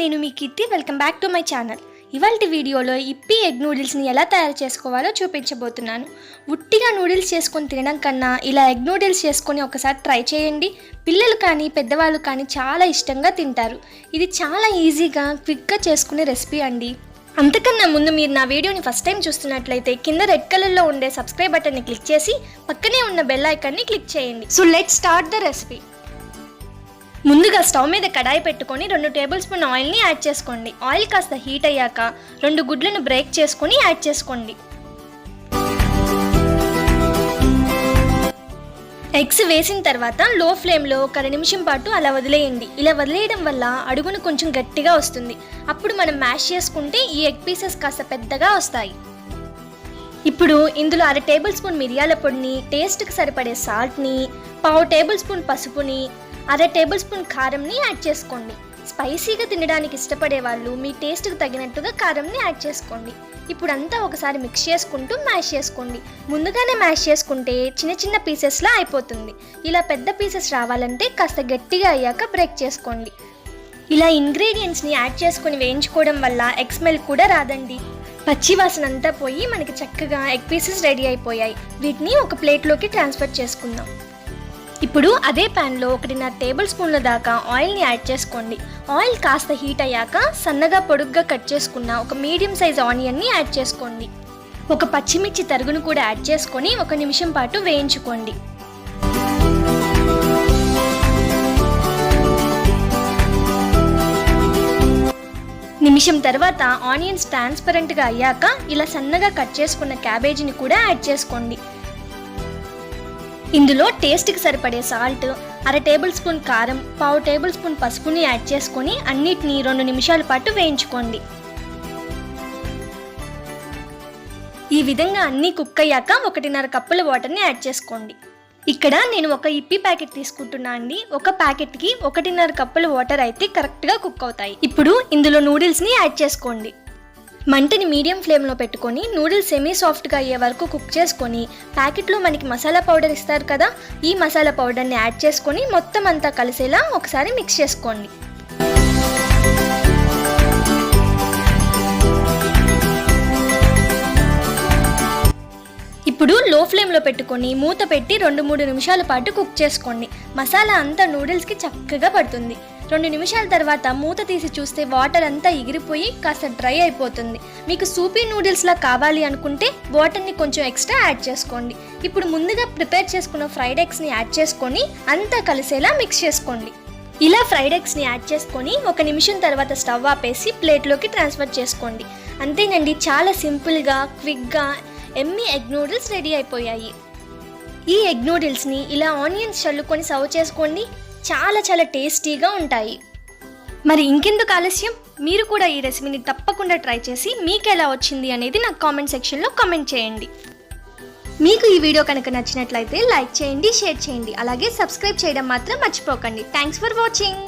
నేను మీ Keerthi. Welcome back to my channel. ఇవాల్టి వీడియోలో ఇప్పి ఎగ్ నూడిల్స్ని ఎలా తయారు చేసుకోవాలో చూపించబోతున్నాను. ఉట్టిగా నూడిల్స్ చేసుకొని తినడం కన్నా ఇలా ఎగ్ నూడిల్స్ చేసుకొని ఒకసారి ట్రై చేయండి. పిల్లలు కానీ పెద్దవాళ్ళు కానీ చాలా ఇష్టంగా తింటారు. ఇది చాలా ఈజీగా క్విక్గా చేసుకునే రెసిపీ అండి. అంతకన్నా ముందు మీరు నా వీడియోని ఫస్ట్ టైం చూస్తున్నట్లయితే కింద రెడ్ కలర్లో ఉండే సబ్స్క్రైబ్ బటన్ని క్లిక్ చేసి పక్కనే ఉన్న బెల్ ఐకాన్ని క్లిక్ చేయండి. So let's start the recipe. ముందుగా స్టవ్ మీద కడాయి పెట్టుకొని 2 టేబుల్ స్పూన్ ఆయిల్ని యాడ్ చేసుకోండి. ఆయిల్ కాస్త హీట్ అయ్యాక 2 గుడ్లను బ్రేక్ చేసుకొని యాడ్ చేసుకోండి. ఎగ్స్ వేసిన తర్వాత లో ఫ్లేమ్లో 1 నిమిషం పాటు అలా వదిలేయండి. ఇలా వదిలేయడం వల్ల అడుగును కొంచెం గట్టిగా వస్తుంది. అప్పుడు మనం మ్యాష్ చేసుకుంటే ఈ ఎగ్ పీసెస్ కాస్త పెద్దగా వస్తాయి. ఇప్పుడు ఇందులో 1/2 టేబుల్ స్పూన్ మిరియాల పొడిని, టేస్ట్కి సరిపడే సాల్ట్ని, 1/2 టేబుల్ స్పూన్ పసుపుని, 1/2 టేబుల్ స్పూన్ కారంని యాడ్ చేసుకోండి. స్పైసీగా తినడానికి ఇష్టపడే వాళ్ళు మీ టేస్ట్కి తగినట్టుగా కారంని యాడ్ చేసుకోండి. ఇప్పుడు అంతా ఒకసారి మిక్స్ చేసుకుంటూ మ్యాష్ చేసుకోండి. ముందుగానే మ్యాష్ చేసుకుంటే చిన్న చిన్న పీసెస్లా అయిపోతుంది. ఇలా పెద్ద పీసెస్ రావాలంటే కాస్త గట్టిగా అయ్యాక బ్రేక్ చేసుకోండి. ఇలా ఇంగ్రీడియంట్స్ని యాడ్ చేసుకొని వేయించుకోవడం వల్ల ఎగ్ స్మెల్ కూడా రాదండి. పచ్చి వాసన అంతా పోయి మనకి చక్కగా ఎగ్ పీసెస్ రెడీ అయిపోయాయి. వీటిని ఒక ప్లేట్లోకి ట్రాన్స్ఫర్ చేసుకుందాం. ఇప్పుడు అదే ప్యాన్లో 1.5 టేబుల్ స్పూన్ల దాకా ఆయిల్ని యాడ్ చేసుకోండి. ఆయిల్ కాస్త హీట్ అయ్యాక సన్నగా పొడుగ్గా కట్ చేసుకున్న ఒక మీడియం సైజ్ ఆనియన్ని యాడ్ చేసుకోండి. ఒక పచ్చిమిర్చి తరుగును కూడా యాడ్ చేసుకొని 1 నిమిషం పాటు వేయించుకోండి. నిమిషం తర్వాత ఆనియన్స్ ట్రాన్స్పరెంట్గా అయ్యాక ఇలా సన్నగా కట్ చేసుకున్న క్యాబేజీని కూడా యాడ్ చేసుకోండి. ఇందులో టేస్ట్కి సరిపడే సాల్ట్, 1/2 టేబుల్ స్పూన్ కారం, 1/2 టేబుల్ స్పూన్ పసుపుని యాడ్ చేసుకొని అన్నిటినీ 2 నిమిషాల పాటు వేయించుకోండి. ఈ విధంగా అన్నీ కుక్ అయ్యాక 1.5 కప్పుల వాటర్ని యాడ్ చేసుకోండి. ఇక్కడ నేను ఒక ఇప్పి ప్యాకెట్ తీసుకుంటున్నా అండి. ఒక ప్యాకెట్కి 1.5 కప్పుల వాటర్ అయితే కరెక్ట్గా కుక్ అవుతాయి. ఇప్పుడు ఇందులో నూడిల్స్ని యాడ్ చేసుకోండి. మంటని మీడియం ఫ్లేమ్లో పెట్టుకొని నూడిల్స్ సెమీ సాఫ్ట్గా అయ్యే వరకు కుక్ చేసుకొని ప్యాకెట్లో మనకి మసాలా పౌడర్ ఇస్తారు కదా, ఈ మసాలా పౌడర్ని యాడ్ చేసుకొని మొత్తం అంతా కలిసేలా ఒకసారి మిక్స్ చేసుకోండి. ఇప్పుడు లో ఫ్లేమ్లో పెట్టుకొని మూత పెట్టి 2-3 నిమిషాల పాటు కుక్ చేసుకోండి. మసాలా అంతా నూడిల్స్కి చక్కగా పడుతుంది. 2 నిమిషాల తర్వాత మూత తీసి చూస్తే వాటర్ అంతా ఎగిరిపోయి కాస్త డ్రై అయిపోతుంది. మీకు సూపీ నూడిల్స్లా కావాలి అనుకుంటే వాటర్ని కొంచెం ఎక్స్ట్రా యాడ్ చేసుకోండి. ఇప్పుడు ముందుగా ప్రిపేర్ చేసుకున్న ఫ్రైడ్ ఎగ్స్ని యాడ్ చేసుకొని అంతా కలిసేలా మిక్స్ చేసుకోండి. ఇలా ఫ్రైడ్ ఎగ్స్ని యాడ్ చేసుకొని 1 నిమిషం తర్వాత స్టవ్ ఆపేసి ప్లేట్లోకి ట్రాన్స్ఫర్ చేసుకోండి. అంతేనండి, చాలా సింపుల్గా క్విక్గా ఎమ్మీ ఎగ్ నూడిల్స్ రెడీ అయిపోయాయి. ఈ ఎగ్ నూడిల్స్ని ఇలా ఆనియన్స్ చల్లుకొని సర్వ్ చేసుకోండి. చాలా చాలా టేస్టీగా ఉంటాయి. మరి ఇంకెందుకు ఆలస్యం, మీరు కూడా ఈ రెసిపీని తప్పకుండా ట్రై చేసి మీకు ఎలా వచ్చింది అనేది నాకు కామెంట్ సెక్షన్లో కామెంట్ చేయండి. మీకు ఈ వీడియో కనుక నచ్చినట్లయితే లైక్ చేయండి, షేర్ చేయండి, అలాగే సబ్స్క్రైబ్ చేయడం మాత్రం మర్చిపోకండి. Thanks for watching.